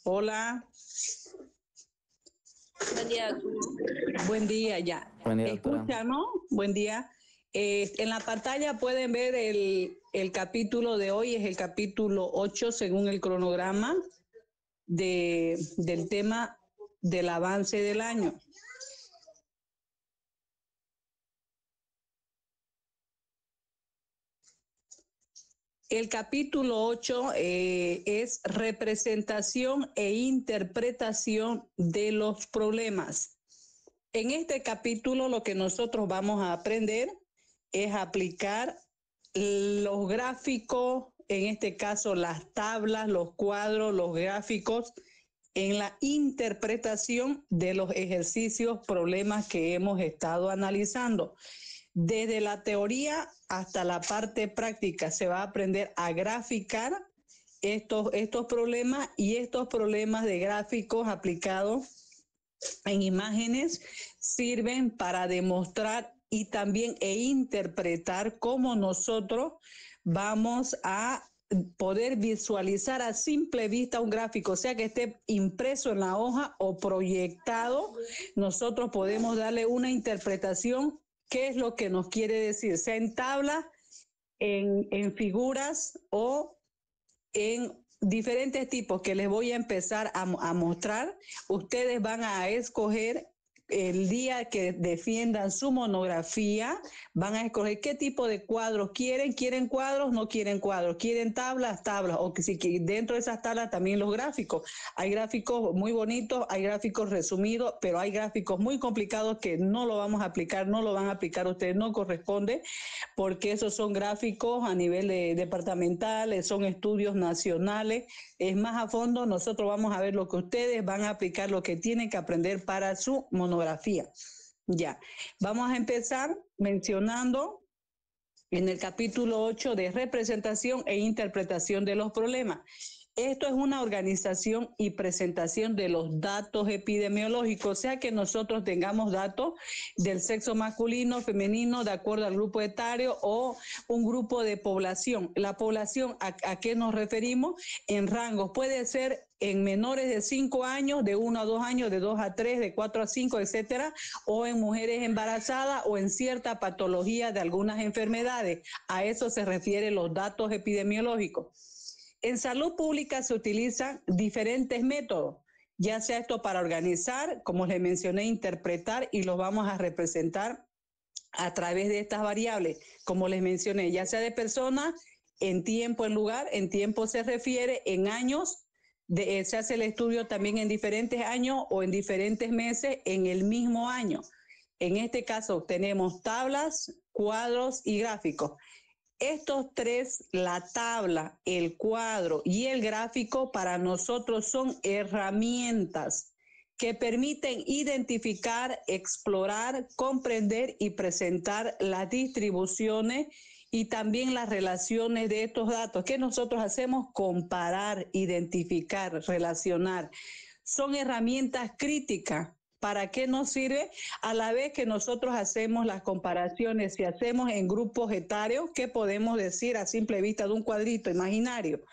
Hola, Buen día, doctora. buen día ya. Buen día, doctora. Escucha, ¿no? Buen día. En la pantalla pueden ver el capítulo de hoy, es el capítulo 8 según el cronograma del tema del avance del año. El capítulo 8 es representación e interpretación de los problemas. En este capítulo lo que nosotros vamos a aprender es aplicar los gráficos, en este caso las tablas, los cuadros, los gráficos, en la interpretación de los ejercicios, problemas que hemos estado analizando. Desde la teoría hasta la parte práctica se va a aprender a graficar estos problemas y estos problemas de gráficos aplicados en imágenes sirven para demostrar y también interpretar cómo nosotros vamos a poder visualizar a simple vista un gráfico, sea que esté impreso en la hoja o proyectado, nosotros podemos darle una interpretación, qué es lo que nos quiere decir, sea en tablas, en figuras o en diferentes tipos que les voy a empezar a mostrar. Ustedes van a escoger el día que defiendan su monografía, van a escoger qué tipo de cuadros quieren cuadros, no quieren cuadros, quieren tablas, o que si dentro de esas tablas también los gráficos. Hay gráficos muy bonitos, hay gráficos resumidos, pero hay gráficos muy complicados que no lo vamos a aplicar, no lo van a aplicar ustedes, no corresponde, porque esos son gráficos a nivel departamental, son estudios nacionales. Es más a fondo, nosotros vamos a ver lo que ustedes van a aplicar, lo que tienen que aprender para su monografía. Ya, vamos a empezar mencionando en el capítulo 8 de representación e interpretación de los problemas. Esto es una organización y presentación de los datos epidemiológicos, o sea que nosotros tengamos datos del sexo masculino, femenino, de acuerdo al grupo etario o un grupo de población. La población, ¿a qué nos referimos? En rangos, puede ser en menores de 5 años, de 1 a 2 años, de 2 a 3, de 4 a 5, etcétera, o en mujeres embarazadas o en cierta patología de algunas enfermedades. A eso se refieren los datos epidemiológicos. En salud pública se utilizan diferentes métodos, ya sea esto para organizar, como les mencioné, interpretar, y los vamos a representar a través de estas variables, como les mencioné, ya sea de personas, en tiempo, en lugar. En tiempo se refiere en años, se hace el estudio también en diferentes años o en diferentes meses en el mismo año. En este caso tenemos tablas, cuadros y gráficos. Estos tres, la tabla, el cuadro y el gráfico, para nosotros son herramientas que permiten identificar, explorar, comprender y presentar las distribuciones y también las relaciones de estos datos. ¿Qué nosotros hacemos? Comparar, identificar, relacionar. Son herramientas críticas. ¿Para qué nos sirve? A la vez que nosotros hacemos las comparaciones, si hacemos en grupos etarios, ¿qué podemos decir a simple vista de un cuadrito imaginario?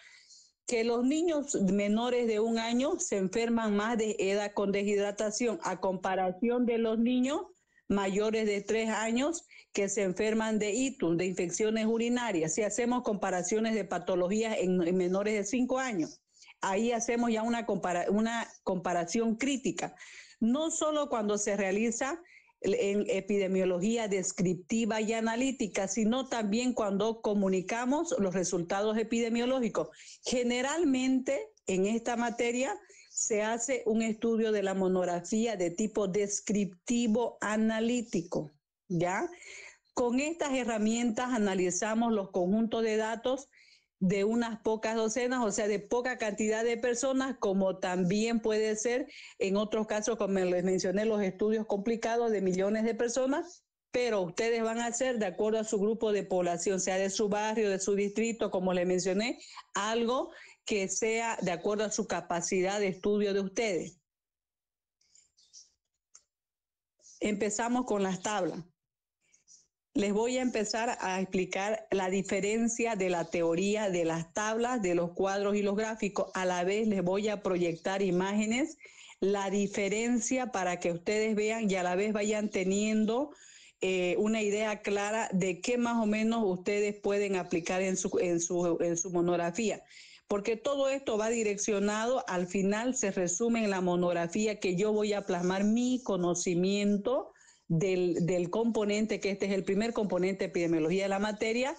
Que los niños menores de 1 año se enferman más de edad con deshidratación a comparación de los niños mayores de 3 años que se enferman de ITU, de infecciones urinarias. Si hacemos comparaciones de patologías en menores de 5 años, ahí hacemos ya una comparación crítica. No solo cuando se realiza en epidemiología descriptiva y analítica, sino también cuando comunicamos los resultados epidemiológicos. Generalmente en esta materia se hace un estudio de la monografía de tipo descriptivo analítico, ¿ya? Con estas herramientas analizamos los conjuntos de datos de unas pocas docenas, o sea, de poca cantidad de personas, como también puede ser en otros casos, como les mencioné, los estudios complicados de millones de personas, pero ustedes van a hacer de acuerdo a su grupo de población, sea de su barrio, de su distrito, como les mencioné, algo que sea de acuerdo a su capacidad de estudio de ustedes. Empezamos con las tablas. les voy a empezar a explicar la diferencia de la teoría de las tablas, de los cuadros y los gráficos. A la vez les voy a proyectar imágenes, la diferencia para que ustedes vean y a la vez vayan teniendo una idea clara de qué más o menos ustedes pueden aplicar en su monografía. Porque todo esto va direccionado, al final se resume en la monografía que yo voy a plasmar mi conocimiento del componente, que este es el primer componente de epidemiología de la materia.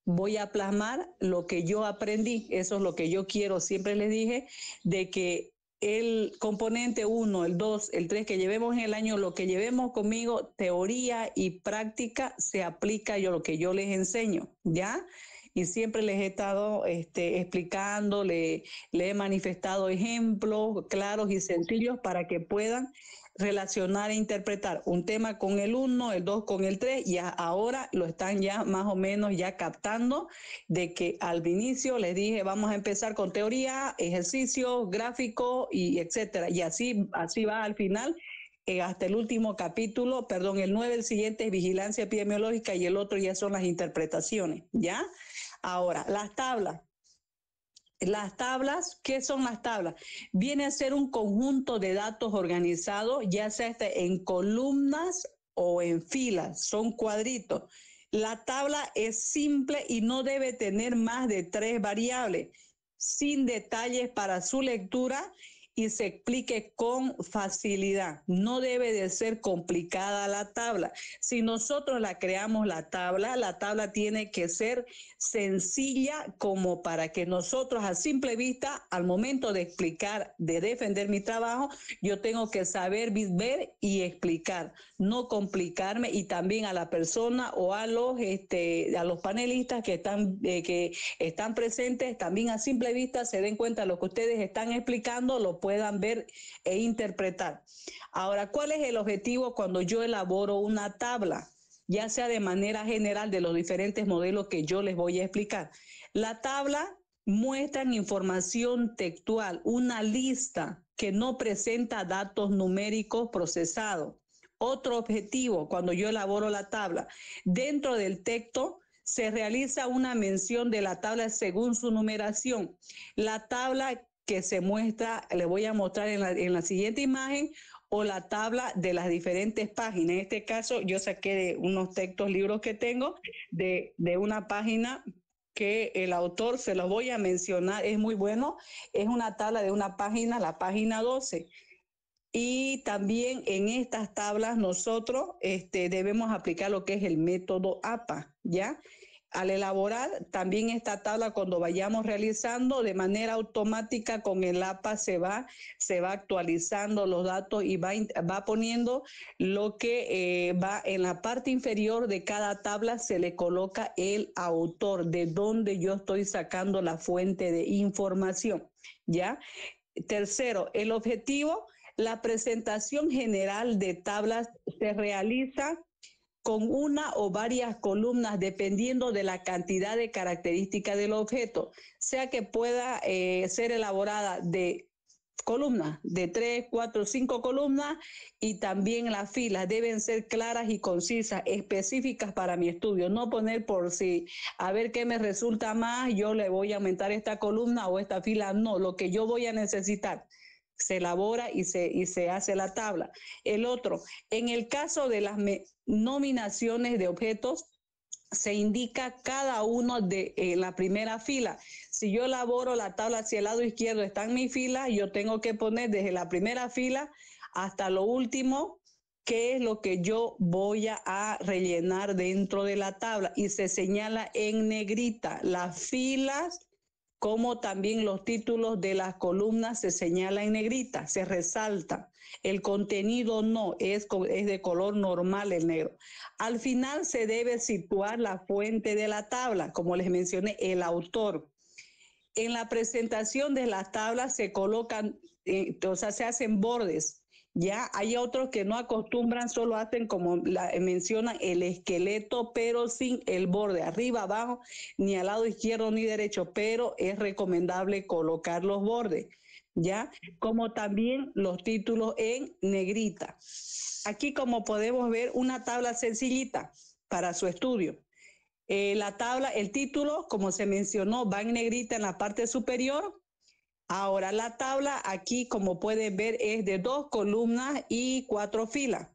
Voy a plasmar lo que yo aprendí, eso es lo que yo quiero, siempre les dije, de que el componente 1, el 2, el 3 que llevemos en el año, lo que llevemos conmigo, teoría y práctica, se aplica yo lo que yo les enseño, ¿ya? Y siempre les he estado explicando, le he manifestado ejemplos claros y sencillos para que puedan relacionar e interpretar un tema con el 1, el 2 con el 3, y ahora lo están ya más o menos ya captando, de que al inicio les dije vamos a empezar con teoría, ejercicio, gráfico y etcétera, y así va al final. Hasta el último capítulo, perdón, el 9, el siguiente es vigilancia epidemiológica y el otro ya son las interpretaciones, ¿ya? Ahora, las tablas. Las tablas, ¿qué son las tablas? Viene a ser un conjunto de datos organizados, ya sea en columnas o en filas, son cuadritos. La tabla es simple y no debe tener más de 3 variables, sin detalles para su lectura y se explique con facilidad. No debe de ser complicada la tabla. Si nosotros la creamos la tabla tiene que ser sencilla como para que nosotros a simple vista, al momento de explicar, de defender mi trabajo, yo tengo que saber ver y explicar, no complicarme, y también a la persona o a los panelistas que están presentes, también a simple vista se den cuenta de lo que ustedes están explicando, lo puedan ver e interpretar. Ahora, ¿cuál es el objetivo cuando yo elaboro una tabla? Ya sea de manera general de los diferentes modelos que yo les voy a explicar. La tabla muestra información textual, una lista que no presenta datos numéricos procesados. Otro objetivo cuando yo elaboro la tabla, dentro del texto se realiza una mención de la tabla según su numeración. La tabla que se muestra, le voy a mostrar en la siguiente imagen, o la tabla de las diferentes páginas. En este caso yo saqué de unos textos, libros que tengo, de una página que el autor, se los voy a mencionar, es muy bueno, es una tabla de una página, la página 12. Y también en estas tablas nosotros debemos aplicar lo que es el método APA, ¿ya? Al elaborar también esta tabla, cuando vayamos realizando de manera automática con el APA se va actualizando los datos y va poniendo lo que va en la parte inferior de cada tabla, se le coloca el autor, de donde yo estoy sacando la fuente de información, ¿ya? Tercero, el objetivo, la presentación general de tablas se realiza con una o varias columnas dependiendo de la cantidad de características del objeto, sea que pueda ser elaborada de columnas, de 3, 4, 5 columnas, y también las filas deben ser claras y concisas, específicas para mi estudio, no poner por si, a ver qué me resulta más, yo le voy a aumentar esta columna o esta fila, no, lo que yo voy a necesitar. Se elabora y se hace la tabla. El otro, en el caso de las nominaciones de objetos, se indica cada uno de la primera fila. Si yo elaboro la tabla hacia el lado izquierdo, está en mi fila, yo tengo que poner desde la primera fila hasta lo último qué es lo que yo voy a rellenar dentro de la tabla, y se señala en negrita las filas, como también los títulos de las columnas se señala en negrita, se resalta. El contenido no, es de color normal el negro. Al final se debe situar la fuente de la tabla, como les mencioné, el autor. En la presentación de las tablas se colocan, o sea, se hacen bordes. Ya hay otros que no acostumbran, solo hacen como mencionan el esqueleto, pero sin el borde, arriba, abajo, ni al lado izquierdo ni derecho, pero es recomendable colocar los bordes, ya, como también los títulos en negrita. Aquí, como podemos ver, una tabla sencillita para su estudio. La tabla, el título, como se mencionó, va en negrita en la parte superior. Ahora, la tabla aquí, como pueden ver, es de 2 columnas y 4 filas.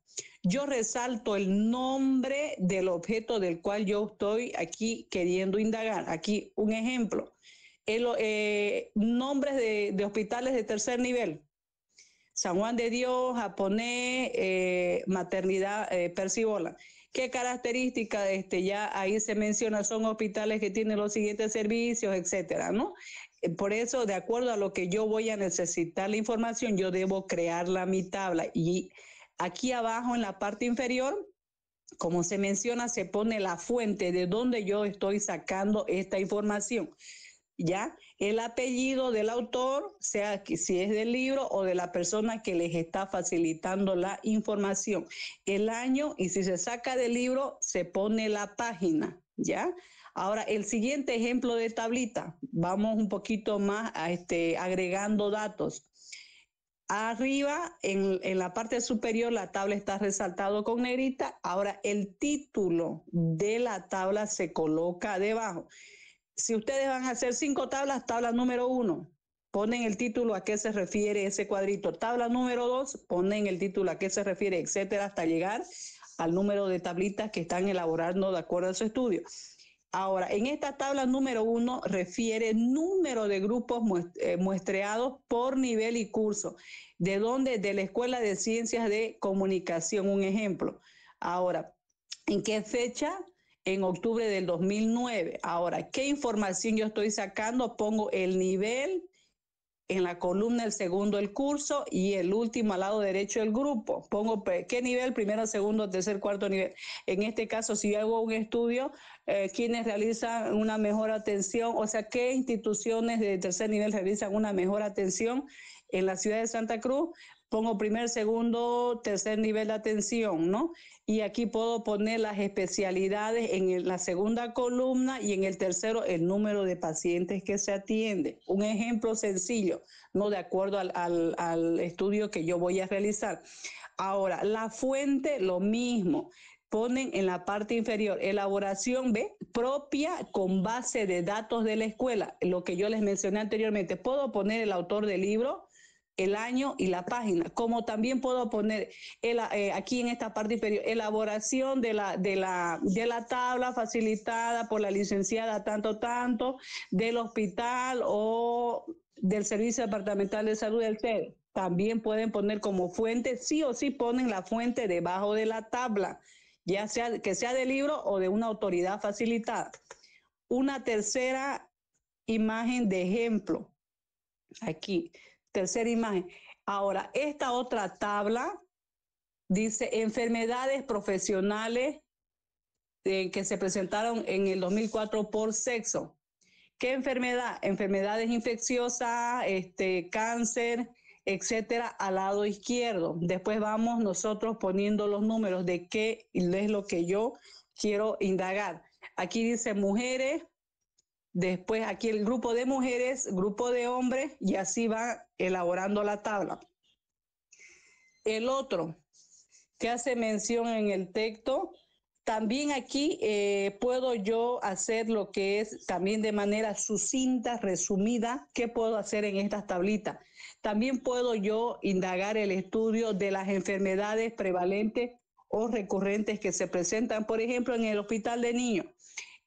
Yo resalto el nombre del objeto del cual yo estoy aquí queriendo indagar. Aquí un ejemplo. Nombres de hospitales de tercer nivel. San Juan de Dios, Japonés, Maternidad Percibola. ¿Qué características? Ya ahí se menciona, son hospitales que tienen los siguientes servicios, etcétera, ¿no? Por eso, de acuerdo a lo que yo voy a necesitar la información, yo debo crearla mi tabla. Y aquí abajo en la parte inferior, como se menciona, se pone la fuente de donde yo estoy sacando esta información. ¿Ya? El apellido del autor, sea que si es del libro o de la persona que les está facilitando la información. El año, y si se saca del libro, se pone la página, ¿ya? Ahora, el siguiente ejemplo de tablita, vamos un poquito más agregando datos. Arriba, en la parte superior, la tabla está resaltado con negrita. Ahora, el título de la tabla se coloca debajo. Si ustedes van a hacer 5 tablas, tabla número 1, ponen el título a qué se refiere ese cuadrito. Tabla número 2, ponen el título a qué se refiere, etcétera, hasta llegar al número de tablitas que están elaborando de acuerdo a su estudio. Ahora, en esta tabla número 1 refiere número de grupos muestreados por nivel y curso. ¿De dónde? De la Escuela de Ciencias de Comunicación, un ejemplo. Ahora, ¿en qué fecha? En octubre del 2009. Ahora, ¿qué información yo estoy sacando? Pongo el nivel en la columna, el segundo, el curso, y el último al lado derecho, el grupo. Pongo qué nivel, primero, segundo, tercer, cuarto nivel. En este caso, si yo hago un estudio, quienes realizan una mejor atención, o sea, qué instituciones de tercer nivel realizan una mejor atención en la ciudad de Santa Cruz. Pongo primer, segundo, tercer nivel de atención, ¿no? Y aquí puedo poner las especialidades en la segunda columna y en el tercero el número de pacientes que se atienden. Un ejemplo sencillo, no de acuerdo al estudio que yo voy a realizar. Ahora, la fuente, lo mismo. Ponen en la parte inferior, elaboración propia con base de datos de la escuela. Lo que yo les mencioné anteriormente, puedo poner el autor del libro, el año y la página, como también puedo poner aquí en esta parte inferior, elaboración de la tabla facilitada por la licenciada tanto del hospital o del Servicio Departamental de Salud del CED. También pueden poner como fuente, sí o sí ponen la fuente debajo de la tabla, ya sea que sea del libro o de una autoridad facilitada. Una tercera imagen de ejemplo, aquí. Tercera imagen. Ahora, esta otra tabla dice enfermedades profesionales que se presentaron en el 2004 por sexo. ¿Qué enfermedad? Enfermedades infecciosas, cáncer, etcétera, al lado izquierdo. Después vamos nosotros poniendo los números de qué es lo que yo quiero indagar. Aquí dice mujeres. Después aquí el grupo de mujeres, grupo de hombres, y así va elaborando la tabla. El otro que hace mención en el texto, también aquí puedo yo hacer lo que es también de manera sucinta, resumida, ¿qué puedo hacer en estas tablitas? También puedo yo indagar el estudio de las enfermedades prevalentes o recurrentes que se presentan, por ejemplo, en el hospital de niños.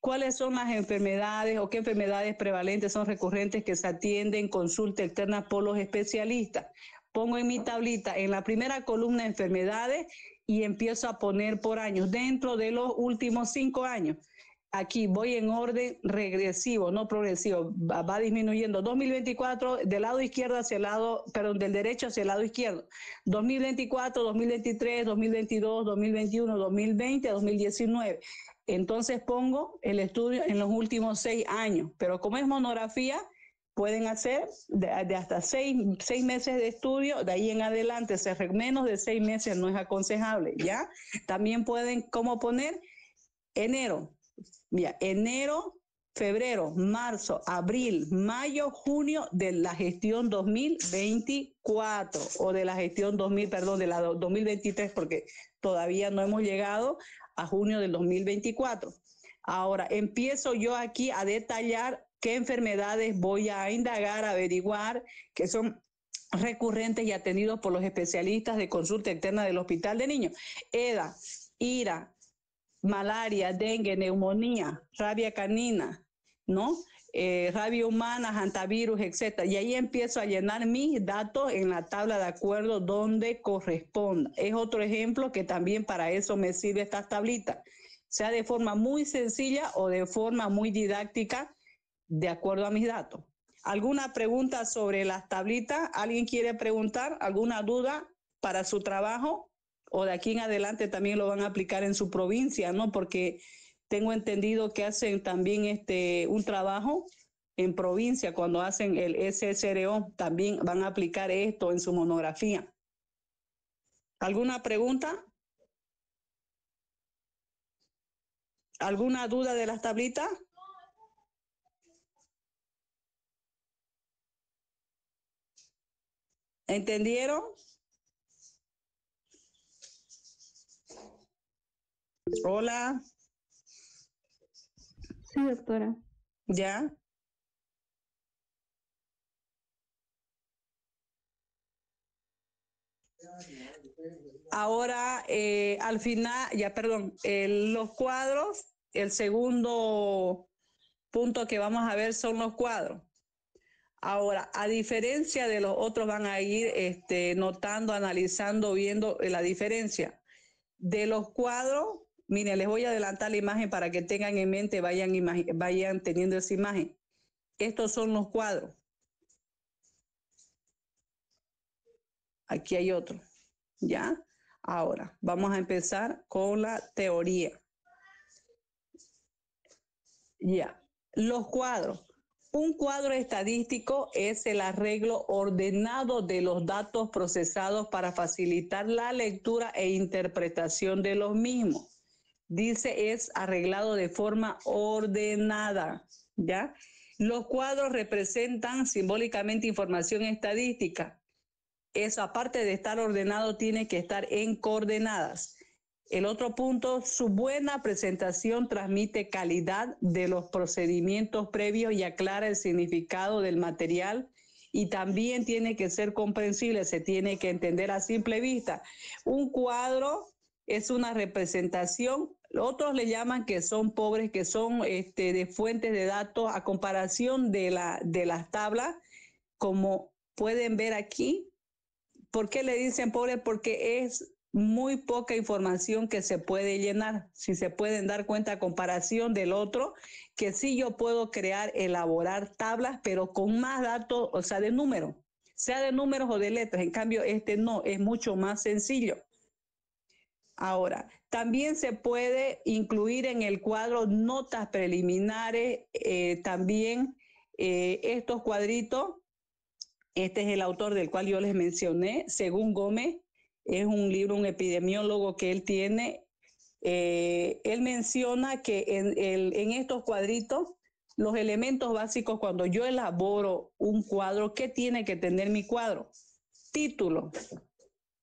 ¿Cuáles son las enfermedades o qué enfermedades prevalentes son recurrentes que se atienden consulta externa por los especialistas? Pongo en mi tablita en la primera columna enfermedades y empiezo a poner por años dentro de los últimos 5 años. Aquí voy en orden regresivo, no progresivo, va disminuyendo. 2024 del lado izquierdo hacia el lado, perdón, del derecho hacia el lado izquierdo. 2024, 2023, 2022, 2021, 2020, 2019. Entonces pongo el estudio en los últimos 6 años, pero como es monografía, pueden hacer de hasta 6 meses de estudio, de ahí en adelante, menos de 6 meses no es aconsejable, ¿ya? También pueden, ¿cómo poner? Enero, mira, enero, febrero, marzo, abril, mayo, junio de la gestión 2024 o de la gestión 2023, porque todavía no hemos llegado a junio del 2024. Ahora, empiezo yo aquí a detallar qué enfermedades voy a indagar, averiguar, que son recurrentes y atendidos por los especialistas de consulta externa del Hospital de Niños. EDA, IRA, malaria, dengue, neumonía, rabia canina, ¿no? Rabia humana, hantavirus, etcétera. Y ahí empiezo a llenar mis datos en la tabla de acuerdo donde corresponda. Es otro ejemplo que también para eso me sirve esta tablita, sea de forma muy sencilla o de forma muy didáctica, de acuerdo a mis datos. ¿Alguna pregunta sobre las tablitas? ¿Alguien quiere preguntar? ¿Alguna duda para su trabajo? O de aquí en adelante también lo van a aplicar en su provincia, ¿no? Porque tengo entendido que hacen también un trabajo en provincia cuando hacen el SSRO, también van a aplicar esto en su monografía. ¿Alguna pregunta? ¿Alguna duda de las tablitas? ¿Entendieron? Hola. Sí, doctora. ¿Ya? Ahora, al final, ya perdón, los cuadros, el segundo punto que vamos a ver son los cuadros. Ahora, a diferencia de los otros, van a ir notando, analizando, viendo la diferencia. De los cuadros, miren, les voy a adelantar la imagen para que tengan en mente, vayan teniendo esa imagen. Estos son los cuadros. Aquí hay otro, ¿ya? Ahora, vamos a empezar con la teoría. Ya, los cuadros. Un cuadro estadístico es el arreglo ordenado de los datos procesados para facilitar la lectura e interpretación de los mismos. Dice es arreglado de forma ordenada, ¿ya? Los cuadros representan simbólicamente información estadística. Eso, aparte de estar ordenado, tiene que estar en coordenadas. El otro punto, su buena presentación transmite calidad de los procedimientos previos y aclara el significado del material, y también tiene que ser comprensible, se tiene que entender a simple vista. Un cuadro es una representación, otros le llaman que son pobres, que son de fuentes de datos a comparación de las tablas, como pueden ver aquí. ¿Por qué le dicen pobre? Porque es muy poca información que se puede llenar. Si se pueden dar cuenta a comparación del otro, que sí yo puedo crear, elaborar tablas, pero con más datos, o sea, de números, sea de números o de letras. En cambio, no, es mucho más sencillo. Ahora, también se puede incluir en el cuadro notas preliminares, también estos cuadritos. Este es el autor del cual yo les mencioné, según Gómez, es un libro, un epidemiólogo que él tiene. Él menciona que en estos cuadritos, los elementos básicos cuando yo elaboro un cuadro, ¿qué tiene que tener mi cuadro? Título,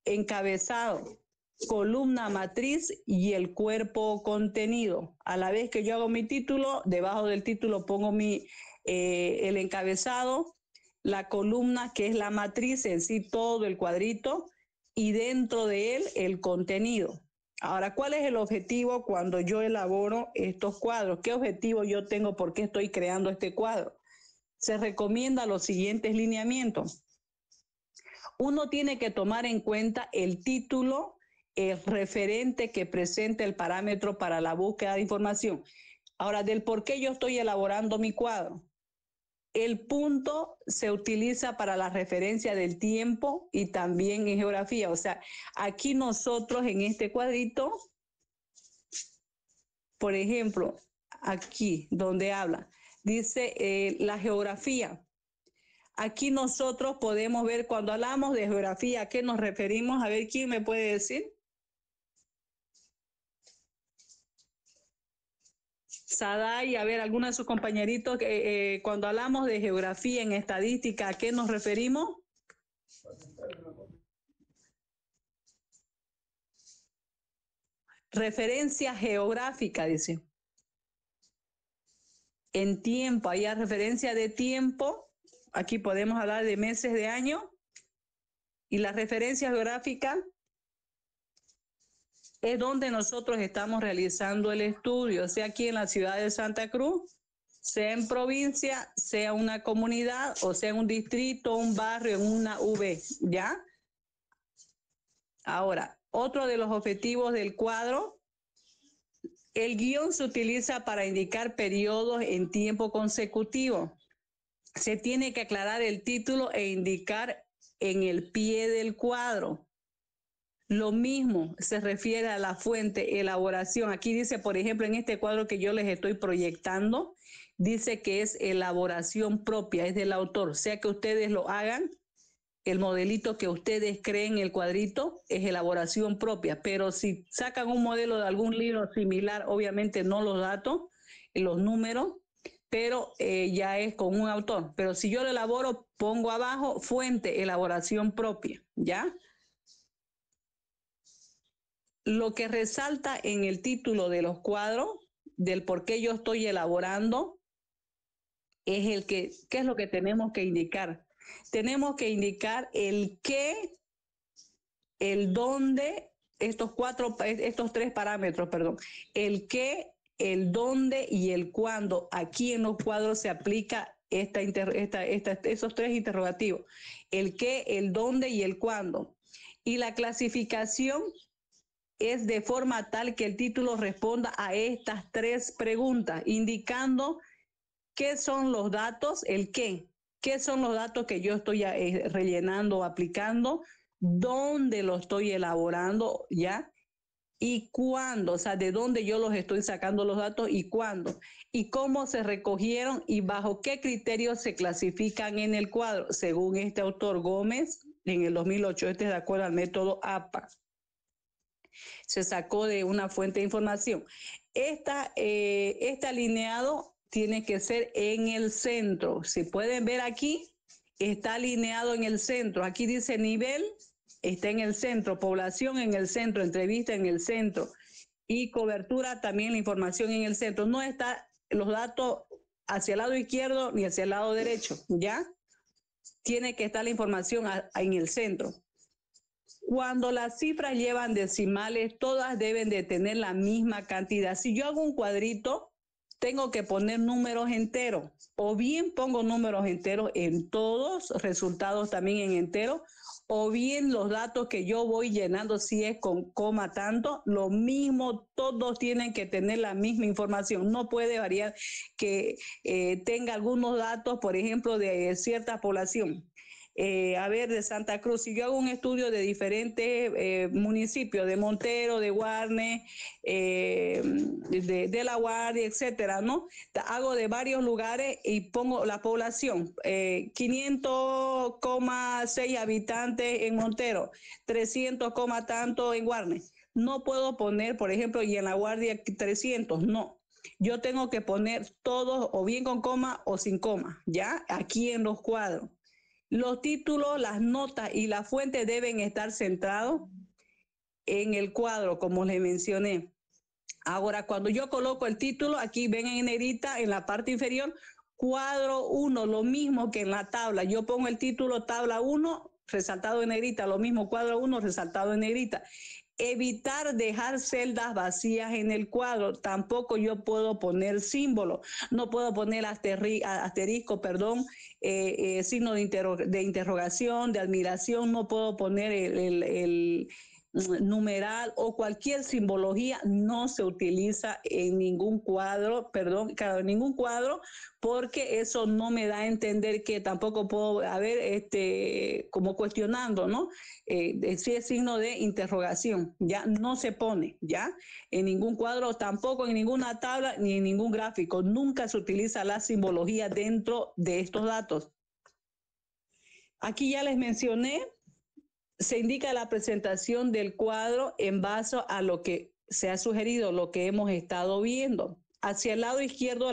encabezado, columna matriz y el cuerpo contenido. A la vez que yo hago mi título, debajo del título pongo el encabezado, la columna que es la matriz en sí, todo el cuadrito, y dentro de él el contenido. Ahora, ¿cuál es el objetivo cuando yo elaboro estos cuadros? ¿Qué objetivo yo tengo? ¿Por qué estoy creando este cuadro? Se recomienda los siguientes lineamientos. Uno tiene que tomar en cuenta el título, el referente que presenta el parámetro para la búsqueda de información. Ahora, del por qué yo estoy elaborando mi cuadro. El punto se utiliza para la referencia del tiempo y también en geografía. O sea, aquí nosotros en este cuadrito, por ejemplo, aquí donde habla, dice la geografía. Aquí nosotros podemos ver cuando hablamos de geografía, ¿a qué nos referimos? A ver, ¿quién me puede decir? Saday, a ver, algunos de sus compañeritos, cuando hablamos de geografía en estadística, ¿a qué nos referimos? Referencia geográfica, dice. En tiempo, hay referencia de tiempo. Aquí podemos hablar de meses de año. Y la referencia geográfica es donde nosotros estamos realizando el estudio, sea aquí en la ciudad de Santa Cruz, sea en provincia, sea una comunidad, o sea en un distrito, un barrio, en una V, ¿ya? Ahora, otro de los objetivos del cuadro, el guión se utiliza para indicar periodos en tiempo consecutivo. Se tiene que aclarar el título e indicar en el pie del cuadro. Lo mismo se refiere a la fuente, elaboración. Aquí dice, por ejemplo, en este cuadro que yo les estoy proyectando, dice que es elaboración propia, es del autor. Sea que ustedes lo hagan, el modelito que ustedes creen en el cuadrito es elaboración propia. Pero si sacan un modelo de algún libro similar, obviamente no los datos, los números, pero ya es con un autor. Pero si yo lo elaboro, pongo abajo fuente, elaboración propia, ¿ya? Lo que resalta en el título de los cuadros, del por qué yo estoy elaborando, es ¿qué es lo que tenemos que indicar? Tenemos que indicar el qué, el dónde, estos tres parámetros, perdón, el qué, el dónde y el cuándo. Aquí en los cuadros se aplica esos tres interrogativos, el qué, el dónde y el cuándo. Y la clasificación es de forma tal que el título responda a estas tres preguntas, indicando qué son los datos, el qué son los datos que yo estoy rellenando o aplicando, dónde lo estoy elaborando, ¿ya? Y cuándo, o sea, de dónde yo los estoy sacando los datos y cuándo, y cómo se recogieron y bajo qué criterios se clasifican en el cuadro, según este autor Gómez, en el 2008, este es de acuerdo al método APA. Se sacó de una fuente de información. Este alineado tiene que ser en el centro. Si pueden ver aquí, está alineado en el centro. Aquí dice nivel, está en el centro, población en el centro, entrevista en el centro y cobertura también la información en el centro. No está los datos hacia el lado izquierdo ni hacia el lado derecho, ¿ya? Tiene que estar la información en el centro. Cuando las cifras llevan decimales, todas deben de tener la misma cantidad. Si yo hago un cuadrito, tengo que poner números enteros, o bien pongo números enteros en todos, resultados también en enteros, o bien los datos que yo voy llenando, si es con coma tanto, lo mismo, todos tienen que tener la misma información. No puede variar que tenga algunos datos, por ejemplo, de cierta población. De Santa Cruz, si yo hago un estudio de diferentes municipios, de Montero, de Guarne, de La Guardia, etcétera, ¿no? Hago de varios lugares y pongo la población, 500,6 habitantes en Montero, 300, tanto en Guarne. No puedo poner, por ejemplo, y en La Guardia 300, no. Yo tengo que poner todos o bien con coma o sin coma, ¿ya? Aquí en los cuadros. Los títulos, las notas y la fuente deben estar centrados en el cuadro, como les mencioné. Ahora, cuando yo coloco el título, aquí ven en negrita, en la parte inferior, cuadro 1, lo mismo que en la tabla. Yo pongo el título tabla 1, resaltado en negrita, lo mismo cuadro 1, resaltado en negrita. Evitar dejar celdas vacías en el cuadro. Tampoco yo puedo poner símbolo. No puedo poner asterisco, signo de interrogación, de admiración. No puedo poner el numeral o cualquier simbología. No se utiliza en ningún cuadro, en ningún cuadro, porque eso no me da a entender que tampoco puedo haber como cuestionando, ¿no? Si es signo de interrogación, ya no se pone, ya en ningún cuadro, tampoco en ninguna tabla ni en ningún gráfico. Nunca se utiliza la simbología dentro de estos datos. Aquí ya les mencioné, se indica la presentación del cuadro en base a lo que se ha sugerido, lo que hemos estado viendo. Hacia el lado izquierdo,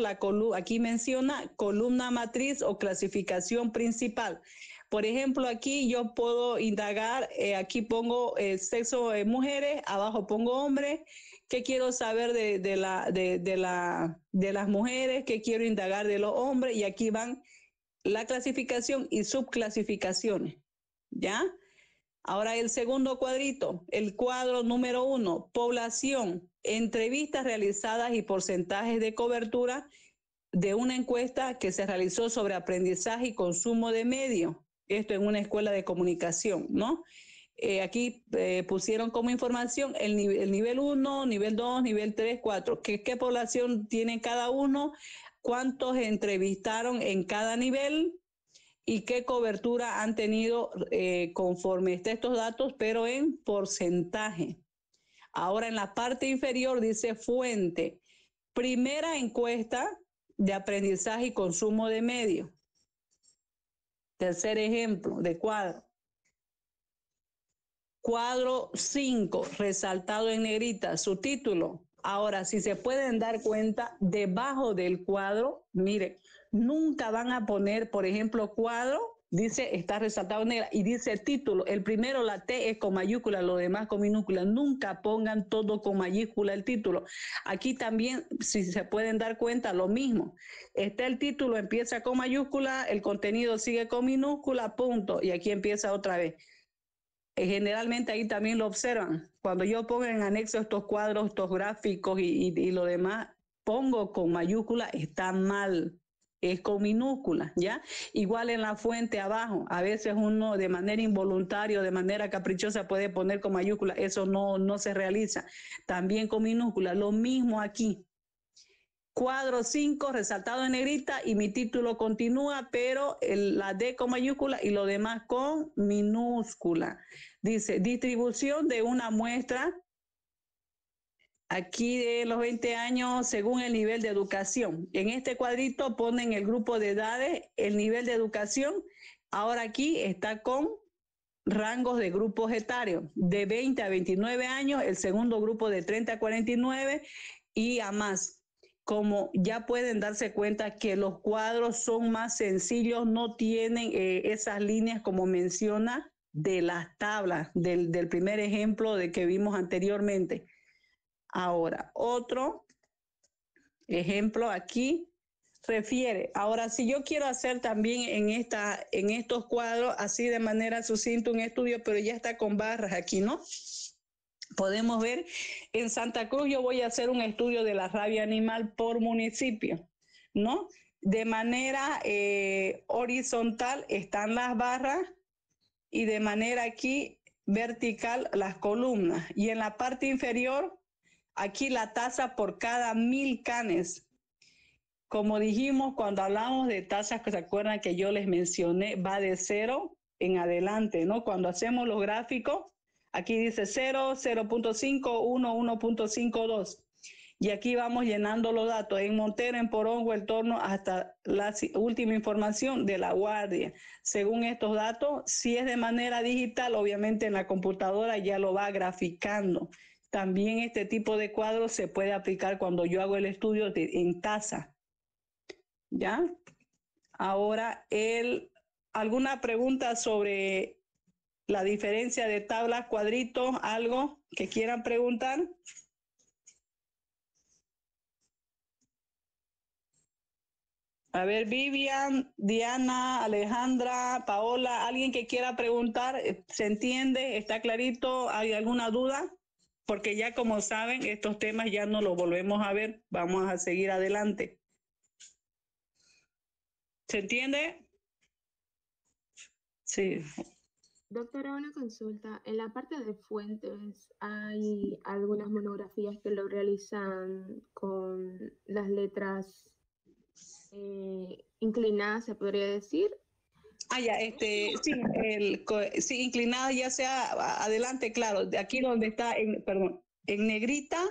aquí menciona columna matriz o clasificación principal. Por ejemplo, aquí yo puedo indagar, aquí pongo sexo mujeres, abajo pongo hombres, qué quiero saber de las mujeres, qué quiero indagar de los hombres, y aquí van la clasificación y subclasificaciones, ¿ya? Ahora el segundo cuadrito, el cuadro número 1, población, entrevistas realizadas y porcentajes de cobertura de una encuesta que se realizó sobre aprendizaje y consumo de medios. Esto en una escuela de comunicación, ¿no? Aquí pusieron como información el nivel 1, nivel 2, nivel 3, 4. ¿Qué población tiene cada uno? ¿Cuántos entrevistaron en cada nivel? ¿Y qué cobertura han tenido conforme a estos datos, pero en porcentaje? Ahora en la parte inferior dice fuente. Primera encuesta de aprendizaje y consumo de medios. Tercer ejemplo de cuadro. Cuadro 5, resaltado en negrita, su título. Ahora, si se pueden dar cuenta, debajo del cuadro, miren, nunca van a poner, por ejemplo, cuadro, dice, está resaltado en negra, y dice título. El primero, la T es con mayúscula, lo demás con minúscula. Nunca pongan todo con mayúscula el título. Aquí también, si se pueden dar cuenta, lo mismo. Está el título, empieza con mayúscula, el contenido sigue con minúscula, punto, y aquí empieza otra vez. Generalmente ahí también lo observan. Cuando yo pongo en anexo estos cuadros, estos gráficos y lo demás, pongo con mayúscula, está mal, es con minúscula, ¿ya? Igual en la fuente abajo, a veces uno de manera involuntaria o de manera caprichosa puede poner con mayúscula, eso no se realiza. También con minúscula, lo mismo aquí. Cuadro 5, resaltado en negrita, y mi título continúa, pero la D con mayúscula y lo demás con minúscula. Dice, distribución de una muestra, aquí de los 20 años, según el nivel de educación. En este cuadrito ponen el grupo de edades, el nivel de educación. Ahora aquí está con rangos de grupos etarios, de 20 a 29 años, el segundo grupo de 30 a 49 y a más. Como ya pueden darse cuenta que los cuadros son más sencillos, no tienen esas líneas como menciona de las tablas del primer ejemplo de que vimos anteriormente. Ahora, otro ejemplo aquí refiere. Ahora, si yo quiero hacer también en estos cuadros, así de manera sucinta un estudio, pero ya está con barras aquí, ¿no? Podemos ver, en Santa Cruz yo voy a hacer un estudio de la rabia animal por municipio, ¿no? De manera horizontal están las barras y de manera aquí vertical las columnas. Y en la parte inferior, aquí la tasa por cada 1000 canes. Como dijimos, cuando hablamos de tasas, que se acuerdan que yo les mencioné, va de 0 en adelante, ¿no? Cuando hacemos los gráficos, aquí dice 0, 0.5, 1, 1.52. Y aquí vamos llenando los datos en Montero, en Porongo, el Torno, hasta la última información de La Guardia. Según estos datos, si es de manera digital, obviamente en la computadora ya lo va graficando. También este tipo de cuadros se puede aplicar cuando yo hago el estudio en tasa. ¿Ya? Ahora, ¿alguna pregunta sobre la diferencia de tablas, cuadritos, algo que quieran preguntar? A ver, Vivian, Diana, Alejandra, Paola, ¿alguien que quiera preguntar? ¿Se entiende? ¿Está clarito? ¿Hay alguna duda? Porque ya como saben, estos temas ya no los volvemos a ver. Vamos a seguir adelante. ¿Se entiende? Sí. Doctora, una consulta. En la parte de fuentes hay algunas monografías que lo realizan con las letras inclinadas, se podría decir. Ya, sí, inclinada ya sea adelante, claro, de aquí donde está, en negrita,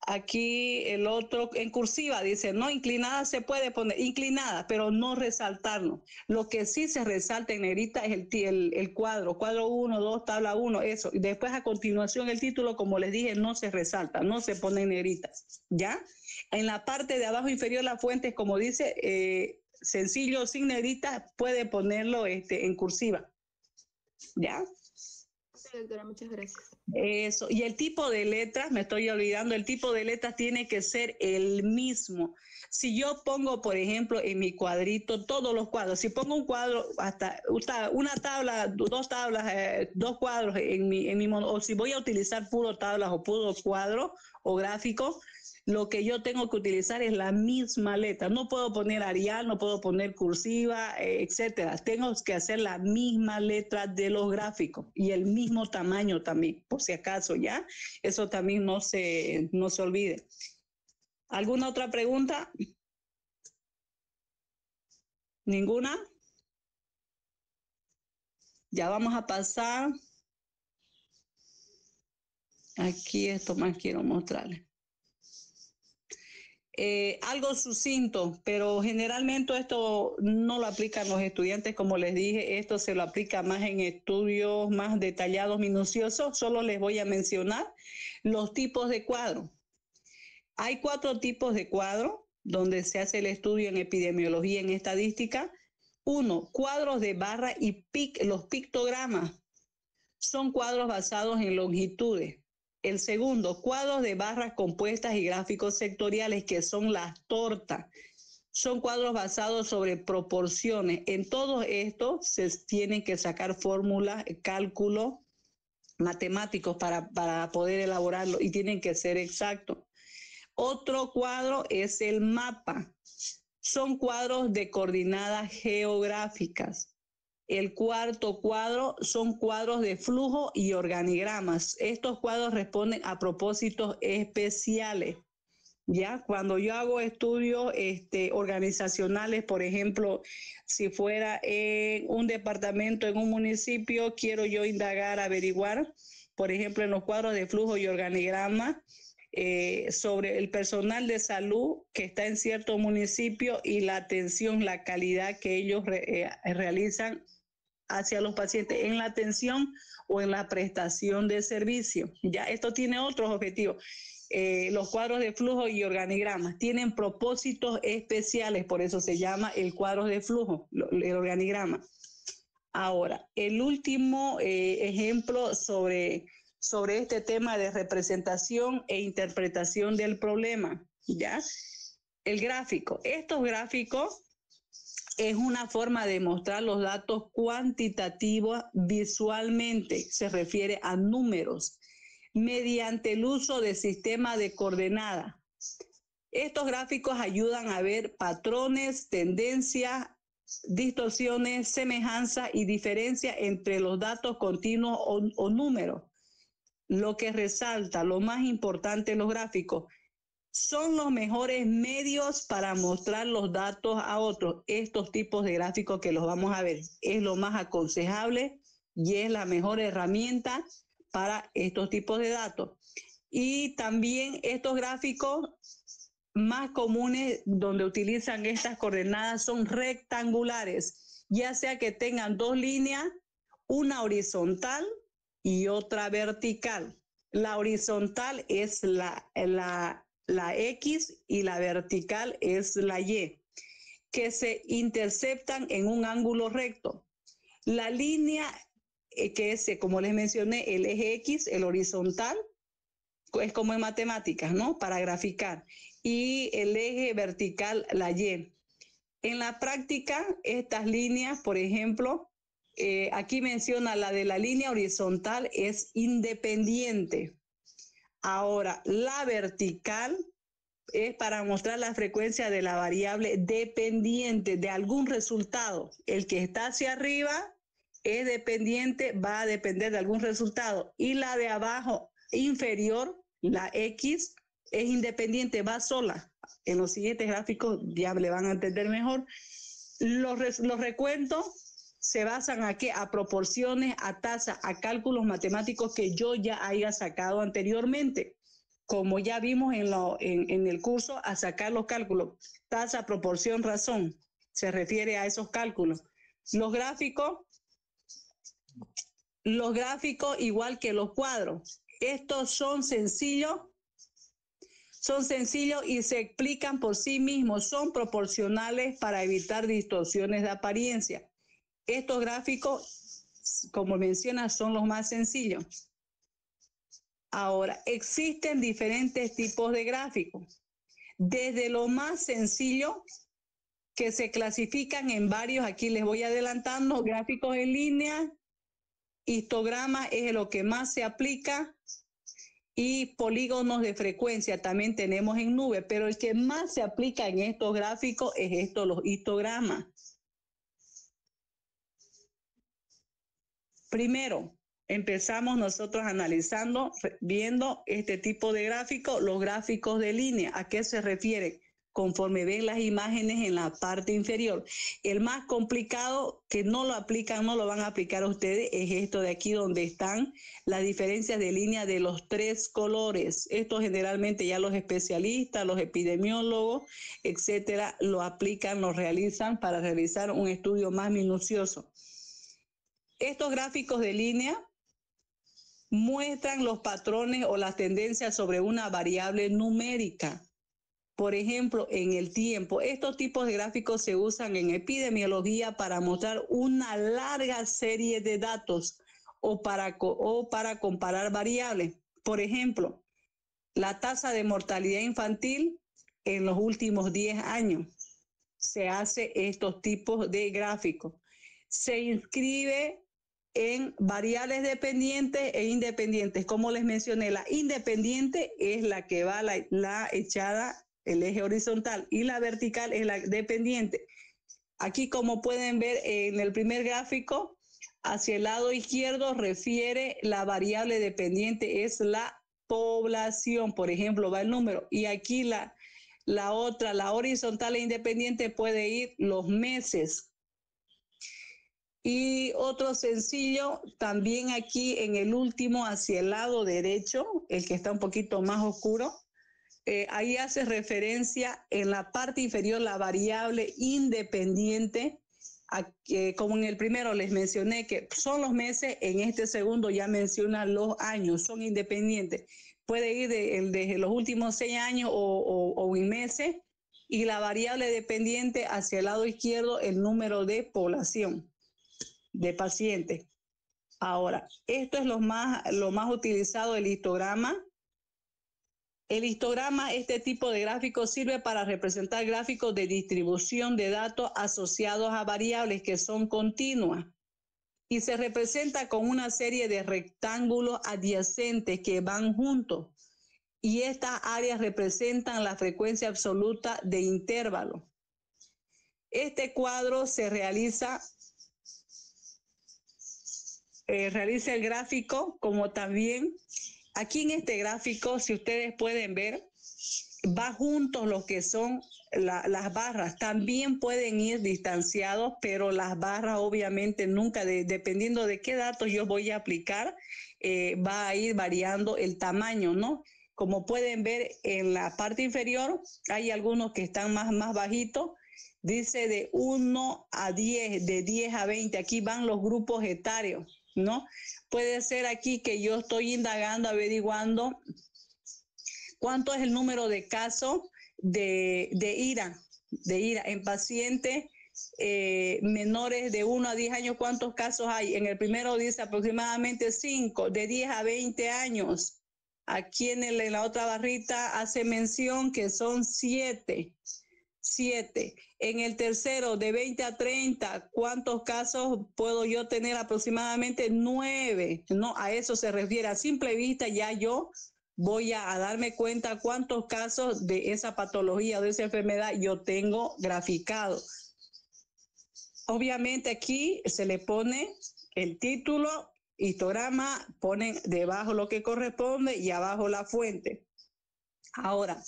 aquí el otro en cursiva dice, no, inclinada se puede poner, inclinada, pero no resaltarlo. Lo que sí se resalta en negrita es el cuadro 1, 2, tabla 1, eso. Y después a continuación el título, como les dije, no se resalta, no se pone en negrita, ¿ya? En la parte de abajo inferior la fuente, como dice, sencillo, sin negrita, puede ponerlo en cursiva, ¿ya? Sí, doctora, muchas gracias. Eso, y el tipo de letras, me estoy olvidando, el tipo de letras tiene que ser el mismo. Si yo pongo, por ejemplo, en mi cuadrito, todos los cuadros, si pongo un cuadro, hasta una tabla, dos cuadros o si voy a utilizar puro tablas o puro cuadro o gráfico, lo que yo tengo que utilizar es la misma letra. No puedo poner Arial, no puedo poner cursiva, etcétera. Tengo que hacer la misma letra de los gráficos y el mismo tamaño también, por si acaso, ¿ya? Eso también no se olvide. ¿Alguna otra pregunta? ¿Ninguna? Ya vamos a pasar. Aquí esto más quiero mostrarles. Algo sucinto, pero generalmente esto no lo aplican los estudiantes, como les dije, esto se lo aplica más en estudios más detallados, minuciosos. Solo les voy a mencionar los tipos de cuadro. Hay 4 tipos de cuadro donde se hace el estudio en epidemiología, en estadística. 1, cuadros de barra y los pictogramas. Son cuadros basados en longitudes. El segundo, cuadros de barras compuestas y gráficos sectoriales, que son las tortas. Son cuadros basados sobre proporciones. En todo esto se tienen que sacar fórmulas, cálculos matemáticos para poder elaborarlo y tienen que ser exactos. Otro cuadro es el mapa. Son cuadros de coordenadas geográficas. El cuarto cuadro son cuadros de flujo y organigramas. Estos cuadros responden a propósitos especiales. Ya, cuando yo hago estudios organizacionales, por ejemplo, si fuera en un departamento, en un municipio, quiero yo indagar, averiguar, por ejemplo, en los cuadros de flujo y organigrama, sobre el personal de salud que está en cierto municipio y la atención, la calidad que ellos realizan hacia los pacientes en la atención o en la prestación de servicio. Ya esto tiene otros objetivos. Los cuadros de flujo y organigramas tienen propósitos especiales, por eso se llama el cuadro de flujo, el organigrama. Ahora, el último ejemplo sobre este tema de representación e interpretación del problema, ¿ya? El gráfico. Estos gráficos es una forma de mostrar los datos cuantitativos visualmente, se refiere a números, mediante el uso de sistemas de coordenadas. Estos gráficos ayudan a ver patrones, tendencias, distorsiones, semejanzas y diferencias entre los datos continuos o números. Lo que resalta, lo más importante en los gráficos, son los mejores medios para mostrar los datos a otros. Estos tipos de gráficos que los vamos a ver es lo más aconsejable y es la mejor herramienta para estos tipos de datos. Y también estos gráficos más comunes donde utilizan estas coordenadas son rectangulares, ya sea que tengan 2 líneas, una horizontal y otra vertical. La horizontal es la X y la vertical es la Y, que se interceptan en un ángulo recto. La línea que es, como les mencioné, el eje X, el horizontal, es como en matemáticas, ¿no? Para graficar. Y el eje vertical, la Y. En la práctica, estas líneas, por ejemplo, aquí menciona la de la línea horizontal es independiente. Ahora, la vertical es para mostrar la frecuencia de la variable dependiente de algún resultado. El que está hacia arriba es dependiente, va a depender de algún resultado. Y la de abajo, inferior, la X, es independiente, va sola. En los siguientes gráficos ya le van a entender mejor. Los recuentos se basan aquí a proporciones, a tasas, a cálculos matemáticos que yo ya haya sacado anteriormente. Como ya vimos en el curso, a sacar los cálculos. Tasa, proporción, razón. Se refiere a esos cálculos. Los gráficos, igual que los cuadros. Estos son sencillos y se explican por sí mismos. Son proporcionales para evitar distorsiones de apariencia. Estos gráficos como menciona, son los más sencillos. Ahora, existen diferentes tipos de gráficos. Desde lo más sencillo, que se clasifican en varios, aquí les voy adelantando, gráficos en línea, histograma es lo que más se aplica, y polígonos de frecuencia también tenemos en nube, pero el que más se aplica en estos gráficos es esto, los histogramas. Primero, empezamos nosotros analizando, viendo este tipo de gráficos, los gráficos de línea. ¿A qué se refiere? Conforme ven las imágenes en la parte inferior. El más complicado, que no lo aplican, no lo van a aplicar a ustedes, es esto de aquí donde están las diferencias de línea de los 3 colores. Esto generalmente ya los especialistas, los epidemiólogos, etcétera, lo aplican, lo realizan para realizar un estudio más minucioso. Estos gráficos de línea muestran los patrones o las tendencias sobre una variable numérica. Por ejemplo, en el tiempo, estos tipos de gráficos se usan en epidemiología para mostrar una larga serie de datos o para comparar variables. Por ejemplo, la tasa de mortalidad infantil en los últimos 10 años. Se hace estos tipos de gráficos. Se inscribe en variables dependientes e independientes. Como les mencioné, la independiente es la que va la echada, el eje horizontal, y la vertical es la dependiente. Aquí, como pueden ver en el primer gráfico, hacia el lado izquierdo refiere la variable dependiente, es la población, por ejemplo, va el número, y aquí la otra, la horizontal e independiente, puede ir los meses. Y otro sencillo, también aquí en el último, hacia el lado derecho, el que está un poquito más oscuro, ahí hace referencia en la parte inferior la variable independiente, como en el primero les mencioné que son los meses, en este segundo ya menciona los años, son independientes. Puede ir desde los últimos 6 años o en meses, y la variable dependiente hacia el lado izquierdo, el número de población de pacientes. Ahora, esto es lo más utilizado, el histograma. El histograma, este tipo de gráfico, sirve para representar gráficos de distribución de datos asociados a variables que son continuas, y se representa con una serie de rectángulos adyacentes que van juntos, y estas áreas representan la frecuencia absoluta de intervalo. Este cuadro se realiza el gráfico, como también aquí en este gráfico, si ustedes pueden ver, va juntos lo que son las barras. También pueden ir distanciados, pero las barras obviamente nunca, dependiendo de qué datos yo voy a aplicar, va a ir variando el tamaño, ¿no? Como pueden ver en la parte inferior, hay algunos que están más bajitos. Dice de 1 a 10, de 10 a 20. Aquí van los grupos etarios, ¿no? Puede ser aquí que yo estoy indagando, averiguando cuánto es el número de casos de ira en pacientes menores de 1 a 10 años. ¿Cuántos casos hay? En el primero dice aproximadamente 5, de 10 a 20 años. Aquí en la otra barrita hace mención que son 7. En el tercero, de 20 a 30, ¿cuántos casos puedo yo tener? Aproximadamente 9. No, a eso se refiere. A simple vista ya yo voy a darme cuenta cuántos casos de esa patología, de esa enfermedad yo tengo graficado. Obviamente aquí se le pone el título, histograma, ponen debajo lo que corresponde y abajo la fuente. Ahora,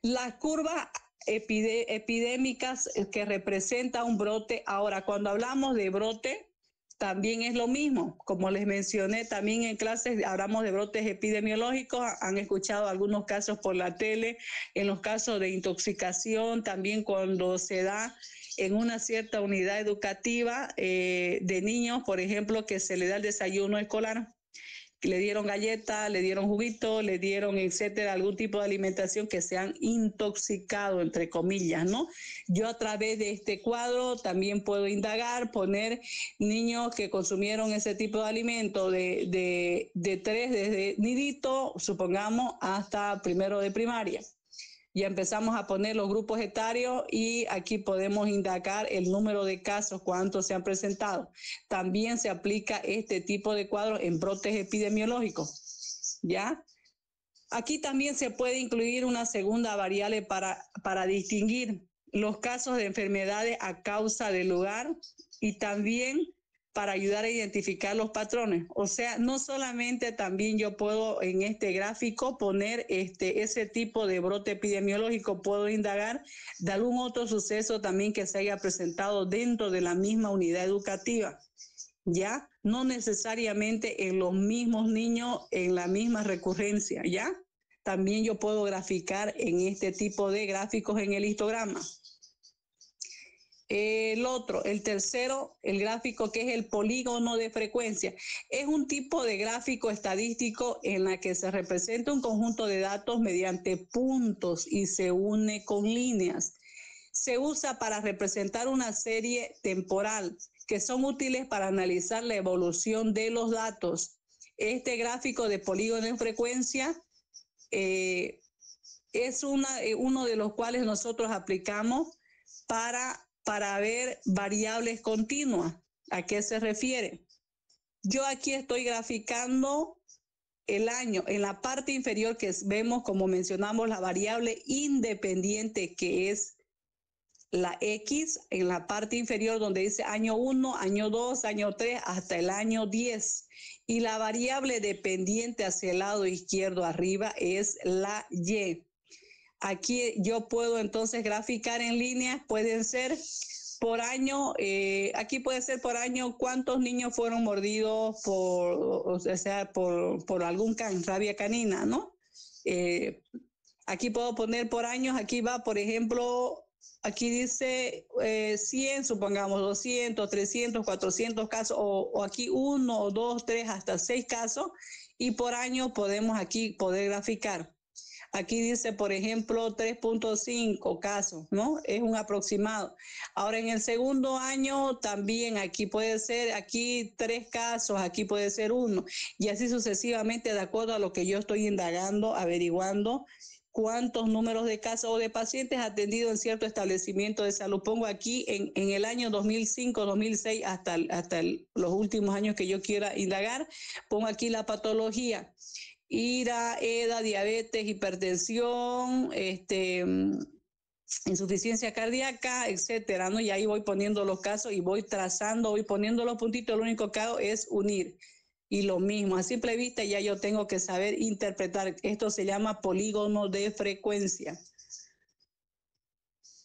las curvas epidémicas que representa un brote. Ahora, cuando hablamos de brote, también es lo mismo. Como les mencioné, también en clases hablamos de brotes epidemiológicos. Han escuchado algunos casos por la tele, en los casos de intoxicación, también cuando se da en una cierta unidad educativa de niños, por ejemplo, que se le da el desayuno escolar. le dieron galleta, le dieron juguito, le dieron, etcétera, algún tipo de alimentación que se han intoxicado, entre comillas, ¿no? Yo a través de este cuadro también puedo indagar, poner niños que consumieron ese tipo de alimento de 3, desde nidito, supongamos, hasta primero de primaria. Ya empezamos a poner los grupos etarios y aquí podemos indagar el número de casos, cuántos se han presentado. También se aplica este tipo de cuadros en brotes epidemiológicos, ¿ya? Aquí también se puede incluir una segunda variable para distinguir los casos de enfermedades a causa del lugar y también para ayudar a identificar los patrones. O sea, no solamente también yo puedo en este gráfico poner ese tipo de brote epidemiológico, puedo indagar de algún otro suceso también que se haya presentado dentro de la misma unidad educativa, ¿ya? No necesariamente en los mismos niños, en la misma recurrencia, ¿ya? También yo puedo graficar en este tipo de gráficos en el histograma. El tercero, el gráfico que es el polígono de frecuencia. Es un tipo de gráfico estadístico en la que se representa un conjunto de datos mediante puntos y se une con líneas. Se usa para representar una serie temporal que son útiles para analizar la evolución de los datos. Este gráfico de polígono de frecuencia es uno de los cuales nosotros aplicamos para ver variables continuas. ¿A qué se refiere? Yo aquí estoy graficando el año. En la parte inferior que vemos, como mencionamos, la variable independiente que es la X, en la parte inferior donde dice año 1, año 2, año 3, hasta el año 10. Y la variable dependiente hacia el lado izquierdo arriba es la Y. Aquí yo puedo entonces graficar en líneas, pueden ser por año, aquí puede ser por año cuántos niños fueron mordidos por algún rabia canina, ¿no? Aquí puedo poner por años, aquí va, por ejemplo, aquí dice 100, supongamos 200, 300, 400 casos, o aquí 1, 2, 3, hasta 6 casos, y por año podemos aquí poder graficar. Aquí dice, por ejemplo, 3.5 casos, ¿no? Es un aproximado. Ahora, en el segundo año también aquí puede ser, aquí 3 casos, aquí puede ser 1. Y así sucesivamente, de acuerdo a lo que yo estoy indagando, averiguando cuántos números de casos o de pacientes atendidos en cierto establecimiento de salud. Pongo aquí en el año 2005, 2006, hasta los últimos años que yo quiera indagar, pongo aquí la patología. IRA, EDA, diabetes, hipertensión, insuficiencia cardíaca, etcétera, ¿no? Y ahí voy poniendo los casos y voy trazando, voy poniendo los puntitos, lo único que hago es unir. Y lo mismo, a simple vista ya yo tengo que saber interpretar. Esto se llama polígono de frecuencia.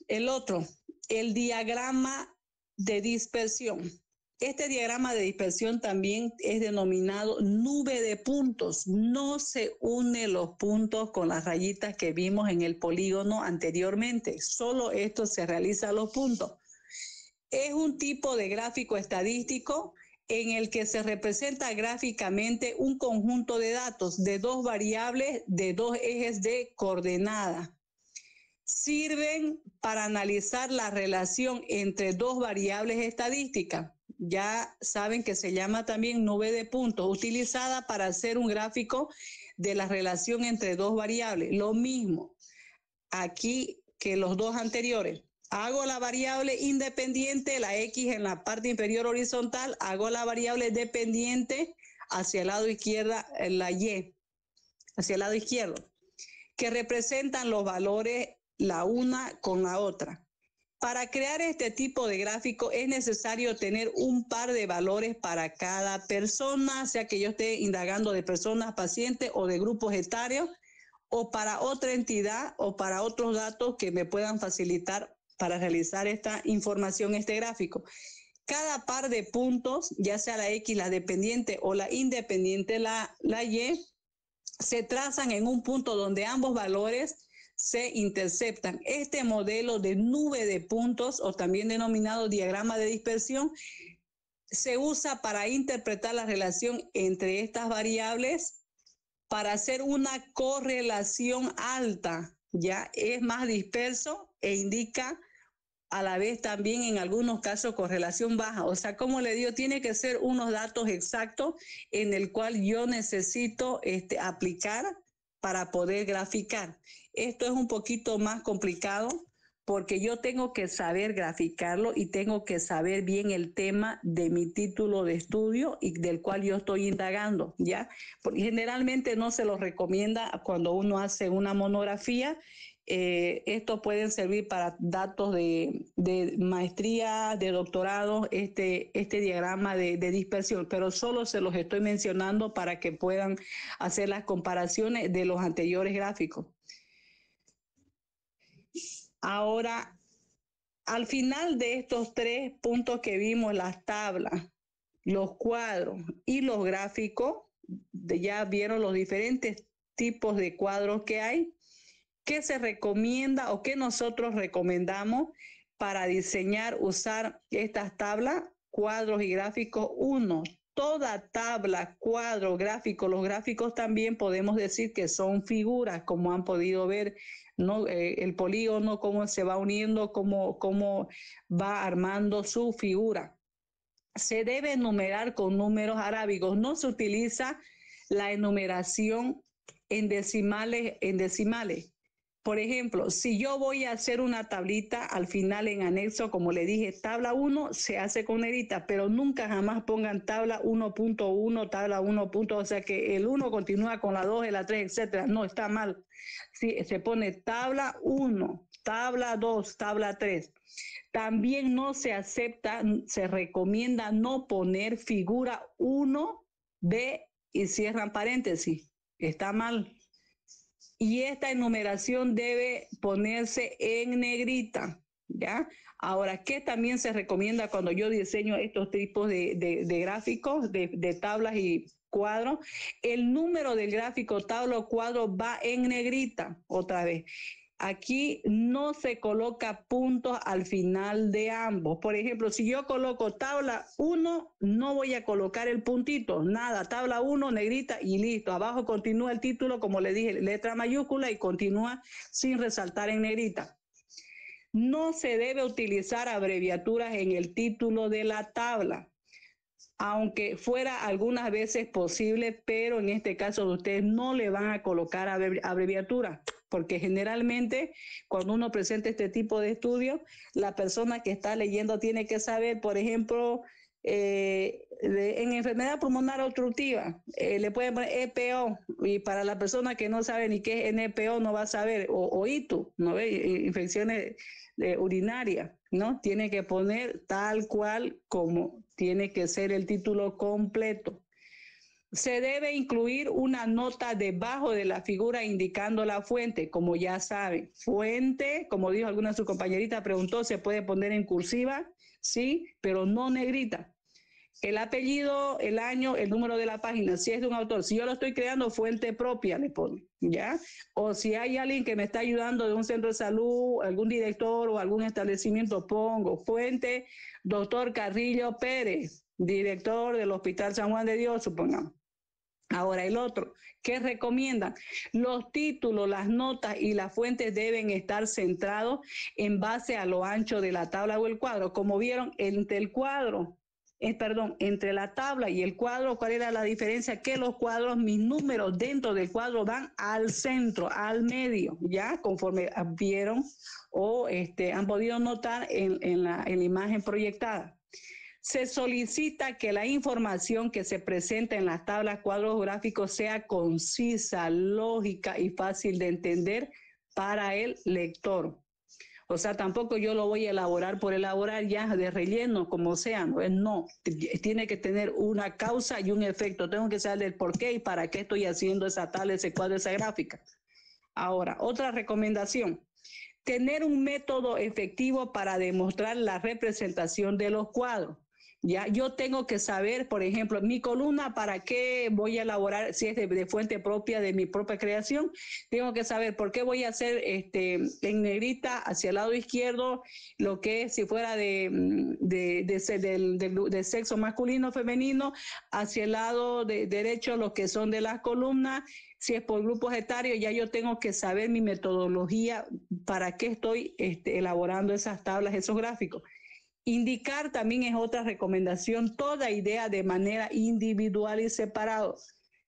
El otro, el diagrama de dispersión. Este diagrama de dispersión también es denominado nube de puntos. No se unen los puntos con las rayitas que vimos en el polígono anteriormente. Solo esto se realiza los puntos. Es un tipo de gráfico estadístico en el que se representa gráficamente un conjunto de datos de 2 variables de 2 ejes de coordenada. Sirven para analizar la relación entre 2 variables estadísticas. Ya saben que se llama también nube de puntos, utilizada para hacer un gráfico de la relación entre 2 variables. Lo mismo aquí que los 2 anteriores. Hago la variable independiente, la X en la parte inferior horizontal, hago la variable dependiente hacia el lado izquierdo, la Y, hacia el lado izquierdo, que representan los valores la una con la otra. Para crear este tipo de gráfico es necesario tener un par de valores para cada persona, sea que yo esté indagando de personas pacientes o de grupos etarios, o para otra entidad o para otros datos que me puedan facilitar para realizar esta información, este gráfico. Cada par de puntos, ya sea la X, la dependiente o la independiente, la Y, se trazan en un punto donde ambos valores se interceptan. Este modelo de nube de puntos, o también denominado diagrama de dispersión, se usa para interpretar la relación entre estas variables para hacer una correlación alta, ya es más disperso e indica a la vez también en algunos casos correlación baja. O sea, como le digo, tiene que ser unos datos exactos en el cual yo necesito aplicar para poder graficar. Esto es un poquito más complicado porque yo tengo que saber graficarlo y tengo que saber bien el tema de mi título de estudio y del cual yo estoy indagando, ¿ya? Porque generalmente no se lo recomienda cuando uno hace una monografía. Estos pueden servir para datos de maestría, de doctorado, este diagrama de dispersión, pero solo se los estoy mencionando para que puedan hacer las comparaciones de los anteriores gráficos. Ahora, al final de estos 3 puntos que vimos, las tablas, los cuadros y los gráficos, ya vieron los diferentes tipos de cuadros que hay. ¿Qué se recomienda o qué nosotros recomendamos para diseñar, usar estas tablas, cuadros y gráficos? 1, toda tabla, cuadro, gráfico, los gráficos también podemos decir que son figuras, como han podido ver, ¿no? El polígono, cómo se va uniendo, cómo va armando su figura. Se debe enumerar con números arábigos, no se utiliza la enumeración en decimales. Por ejemplo, si yo voy a hacer una tablita al final en anexo, como le dije, tabla 1 se hace con negrita, pero nunca jamás pongan tabla 1.1, tabla 1. O sea que el 1 continúa con la 2, la 3, etcétera. No, está mal. Sí, se pone tabla 1, tabla 2, tabla 3. También no se acepta, se recomienda no poner figura 1B y cierran paréntesis. Está mal. Y esta enumeración debe ponerse en negrita, ¿ya? Ahora, ¿qué también se recomienda cuando yo diseño estos tipos de gráficos, de tablas y cuadros? El número del gráfico, tabla o cuadro va en negrita, otra vez. Aquí no se coloca puntos al final de ambos. Por ejemplo, si yo coloco tabla 1, no voy a colocar el puntito, nada, tabla 1, negrita y listo. Abajo continúa el título, como le dije, letra mayúscula y continúa sin resaltar en negrita. No se debe utilizar abreviaturas en el título de la tabla, aunque fuera algunas veces posible, pero en este caso ustedes no le van a colocar abreviatura, porque generalmente cuando uno presenta este tipo de estudios, la persona que está leyendo tiene que saber, por ejemplo, en enfermedad pulmonar obstructiva, le pueden poner EPO, y para la persona que no sabe ni qué es NPO no va a saber, o ITU, ¿no ve? Infecciones urinarias, ¿no? Tiene que poner tal cual como tiene que ser el título completo. Se debe incluir una nota debajo de la figura indicando la fuente, como ya saben. Fuente, como dijo alguna de sus compañeritas, preguntó, ¿se puede poner en cursiva? Sí, pero no negrita. El apellido, el año, el número de la página, si es de un autor. Si yo lo estoy creando, fuente propia le pone, ¿ya? O si hay alguien que me está ayudando de un centro de salud, algún director o algún establecimiento, pongo fuente, doctor Carrillo Pérez, director del Hospital San Juan de Dios, supongamos. Ahora el otro, ¿qué recomiendan? Los títulos, las notas y las fuentes deben estar centrados en base a lo ancho de la tabla o el cuadro. Como vieron, entre la tabla y el cuadro, ¿cuál era la diferencia? Que los cuadros, mis números dentro del cuadro van al centro, al medio, ¿ya? Conforme vieron o han podido notar en la imagen proyectada. Se solicita que la información que se presenta en las tablas, cuadros gráficos sea concisa, lógica y fácil de entender para el lector. O sea, tampoco yo lo voy a elaborar por elaborar ya de relleno, como sea, no, tiene que tener una causa y un efecto. Tengo que saber el por qué y para qué estoy haciendo esa tabla, ese cuadro, esa gráfica. Ahora, otra recomendación. Tener un método efectivo para demostrar la representación de los cuadros. Ya, yo tengo que saber, por ejemplo, mi columna, para qué voy a elaborar, si es de fuente propia, de mi propia creación, tengo que saber por qué voy a hacer en negrita hacia el lado izquierdo, lo que es, si fuera de sexo masculino o femenino, hacia el lado derecho, lo que son de las columnas, si es por grupos etarios, ya yo tengo que saber mi metodología, para qué estoy elaborando esas tablas, esos gráficos. Indicar también es otra recomendación, toda idea de manera individual y separado.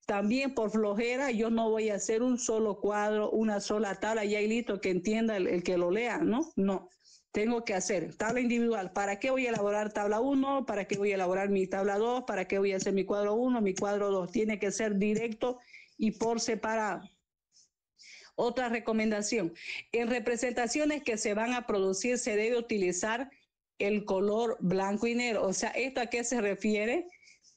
También por flojera yo no voy a hacer un solo cuadro, una sola tabla, ya y listo, que entienda el que lo lea, ¿no? No, tengo que hacer tabla individual. ¿Para qué voy a elaborar tabla 1? ¿Para qué voy a elaborar mi tabla 2? ¿Para qué voy a hacer mi cuadro 1, mi cuadro 2? Tiene que ser directo y por separado. Otra recomendación, en representaciones que se van a producir se debe utilizar el color blanco y negro. O sea, ¿esto a qué se refiere?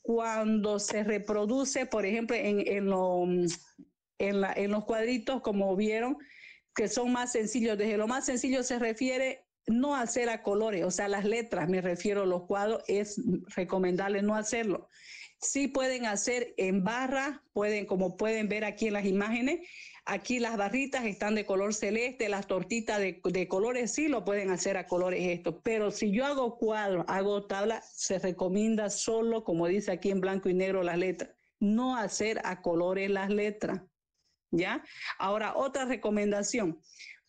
Cuando se reproduce, por ejemplo, en los cuadritos, como vieron, que son más sencillos. Desde lo más sencillo se refiere no hacer a colores, o sea, las letras, me refiero a los cuadros, es recomendable no hacerlo. Sí pueden hacer en barra, como pueden ver aquí en las imágenes, aquí las barritas están de color celeste, las tortitas de colores sí lo pueden hacer a colores estos, pero si yo hago cuadros, hago tabla, se recomienda solo, como dice aquí en blanco y negro las letras, no hacer a colores las letras, ¿ya? Ahora, otra recomendación,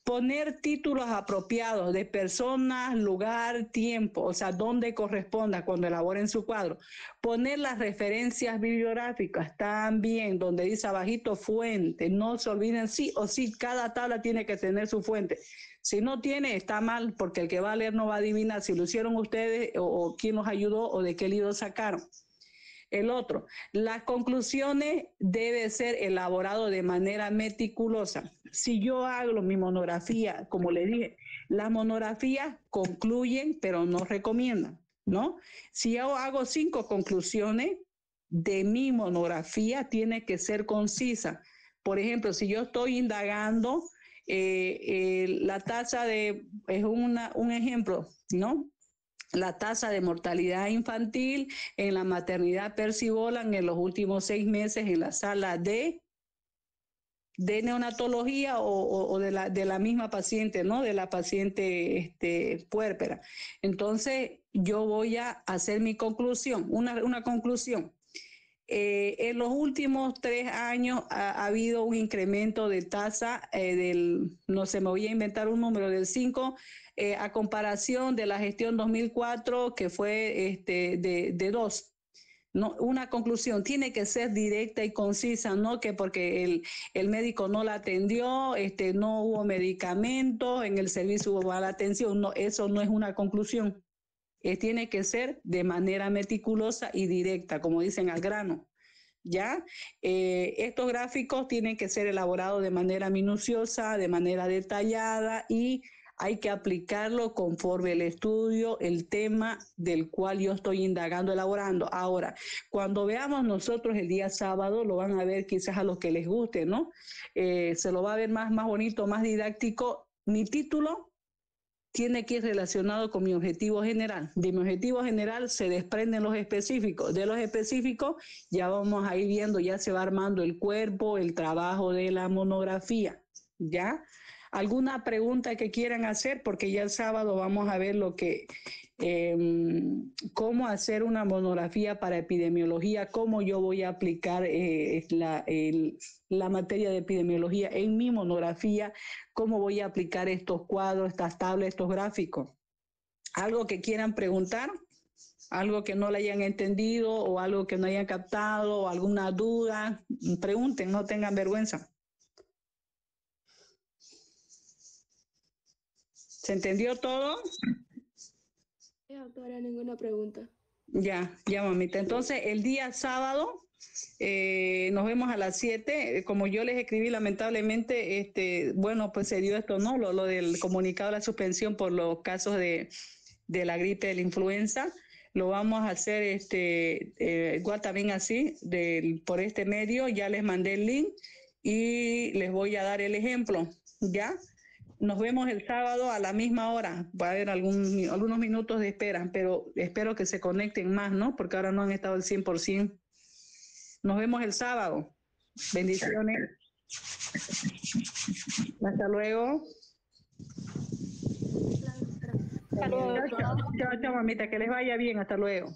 poner títulos apropiados de personas, lugar, tiempo, o sea, donde corresponda cuando elaboren su cuadro. Poner las referencias bibliográficas también, donde dice abajito fuente. No se olviden sí o sí, cada tabla tiene que tener su fuente. Si no tiene, está mal, porque el que va a leer no va a adivinar si lo hicieron ustedes o quién los ayudó o de qué libro sacaron. El otro, las conclusiones debe ser elaborado de manera meticulosa. Si yo hago mi monografía, como le dije, las monografías concluyen, pero no recomiendan, ¿no? Si yo hago 5 conclusiones de mi monografía, tiene que ser concisa. Por ejemplo, si yo estoy indagando la tasa es un ejemplo, ¿no? La tasa de mortalidad infantil en la maternidad Percibolan en los últimos 6 meses en la sala de neonatología o de la misma paciente, ¿no? De la paciente puérpera. Entonces, yo voy a hacer mi conclusión, una conclusión. En los últimos 3 años ha habido un incremento de tasa no sé, me voy a inventar un número, del 5, a comparación de la gestión 2004, que fue de 2. No, una conclusión tiene que ser directa y concisa, no que porque el médico no la atendió, no hubo medicamentos, en el servicio hubo mala atención, no, eso no es una conclusión. Tiene que ser de manera meticulosa y directa, como dicen, al grano. ¿Ya? Estos gráficos tienen que ser elaborados de manera minuciosa, de manera detallada, y hay que aplicarlo conforme el estudio, el tema del cual yo estoy indagando, elaborando. Ahora, cuando veamos nosotros el día sábado, lo van a ver quizás a los que les guste, ¿no? Se lo va a ver más bonito, más didáctico. Mi título tiene que ir relacionado con mi objetivo general. De mi objetivo general se desprenden los específicos. De los específicos ya vamos a ir viendo, ya se va armando el cuerpo, el trabajo de la monografía, ¿ya? ¿Alguna pregunta que quieran hacer? Porque ya el sábado vamos a ver cómo hacer una monografía para epidemiología, cómo yo voy a aplicar la materia de epidemiología en mi monografía, cómo voy a aplicar estos cuadros, estas tablas, estos gráficos. ¿Algo que quieran preguntar? ¿Algo que no le hayan entendido o algo que no hayan captado o alguna duda? Pregunten, no tengan vergüenza. ¿Se entendió todo? Sí, doctora, ninguna pregunta. Ya, mamita. Entonces, el día sábado nos vemos a las 7. Como yo les escribí, lamentablemente, bueno, pues se dio esto, ¿no? Lo del comunicado de la suspensión por los casos de la gripe, de la influenza. Lo vamos a hacer igual también así, por este medio. Ya les mandé el link y les voy a dar el ejemplo, ¿ya? Nos vemos el sábado a la misma hora. Va a haber algunos minutos de espera, pero espero que se conecten más, ¿no? Porque ahora no han estado al 100%. Nos vemos el sábado. Bendiciones. Hasta luego. Hasta luego. Chao, chao, mamita. Que les vaya bien. Hasta luego.